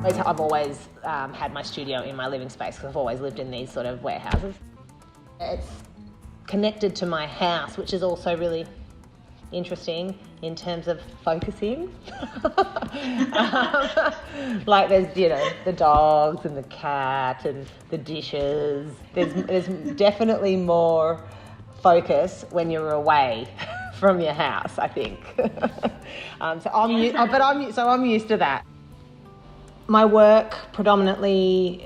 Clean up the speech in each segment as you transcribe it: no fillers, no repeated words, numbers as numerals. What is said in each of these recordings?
I've always had my studio in my living space because I've always lived in these sort of warehouses. It's connected to my house, which is also really interesting in terms of focusing. Like there's, you know, the dogs and the cat and the dishes. There's definitely more focus when you're away from your house, I think. So I'm used to that. My work predominantly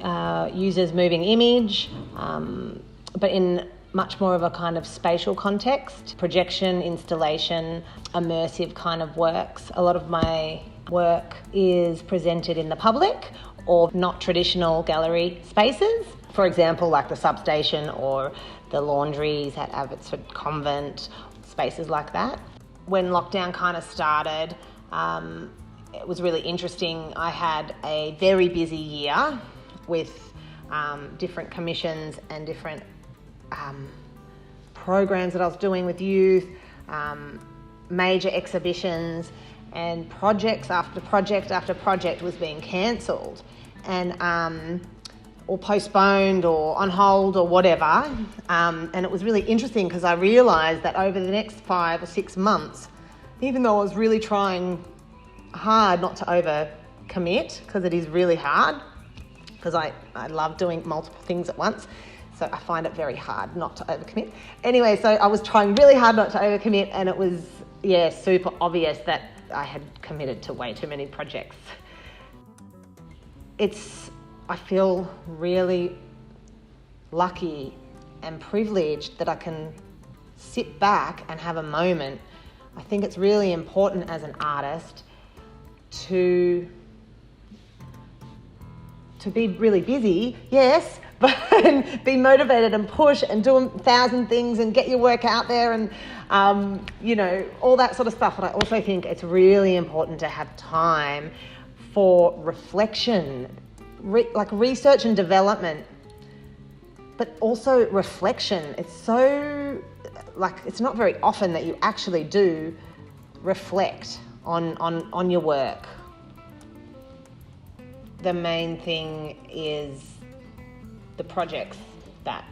uses moving image, but in much more of a kind of spatial context, projection, installation, immersive kind of works. A lot of my work is presented in the public or not traditional gallery spaces. For example, like the substation or the laundries at Abbotsford Convent, spaces like that. When lockdown kind of started, it was really interesting. I had a very busy year with different commissions and different programs that I was doing with youth, major exhibitions, and projects after project after project was being cancelled and or postponed or on hold or whatever. And it was really interesting because I realised that over the next 5 or 6 months, even though I was really trying hard not to over commit, because it is really hard, because I love doing multiple things at once, so I find it very hard not to overcommit. Anyway, so I was trying really hard not to overcommit, and it was, super obvious that I had committed to way too many projects. I feel really lucky and privileged that I can sit back and have a moment. I think it's really important as an artist to be really busy, yes, but be motivated and push and do 1,000 things and get your work out there and, all that sort of stuff. But I also think it's really important to have time for reflection, like research and development, but also reflection. It's so, it's not very often that you actually do reflect on your work. The main thing is the projects that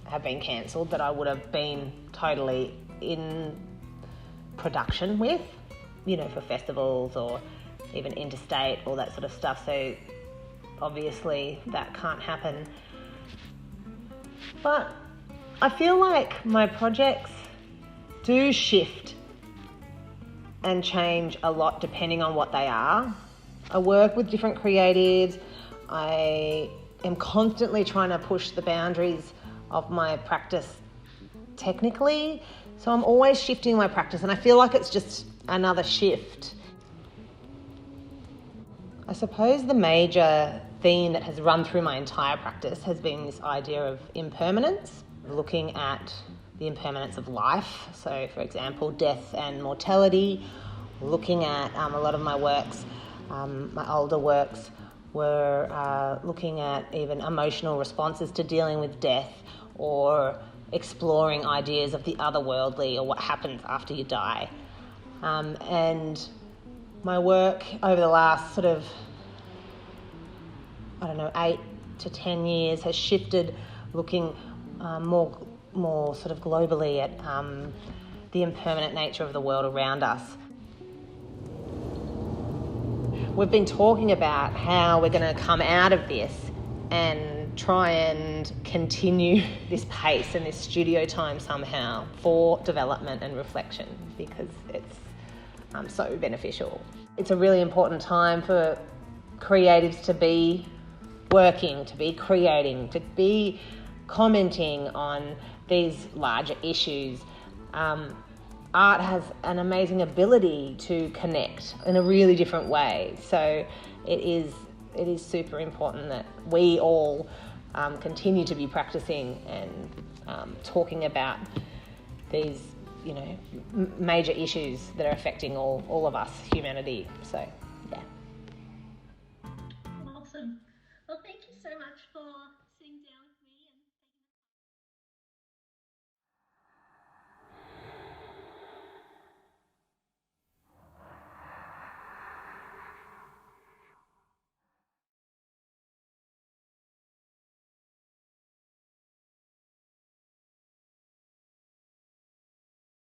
have been cancelled that I would have been totally in production with, for festivals or even interstate, all that sort of stuff. So obviously that can't happen. But I feel like my projects do shift and change a lot depending on what they are. I work with different creatives. I am constantly trying to push the boundaries of my practice technically. So I'm always shifting my practice, and I feel like it's just another shift. I suppose the major theme that has run through my entire practice has been this idea of impermanence, looking at the impermanence of life. So, for example, death and mortality, looking at a lot of my works, my older works were looking at even emotional responses to dealing with death or exploring ideas of the otherworldly or what happens after you die. And my work over the last 8 to 10 years has shifted, looking more globally at the impermanent nature of the world around us. We've been talking about how we're going to come out of this and try and continue this pace and this studio time somehow for development and reflection, because it's so beneficial. It's a really important time for creatives to be working, to be creating, to be commenting on these larger issues. Art has an amazing ability to connect in a really different way. So it is super important that we all continue to be practicing and talking about these, major issues that are affecting all of us, humanity. So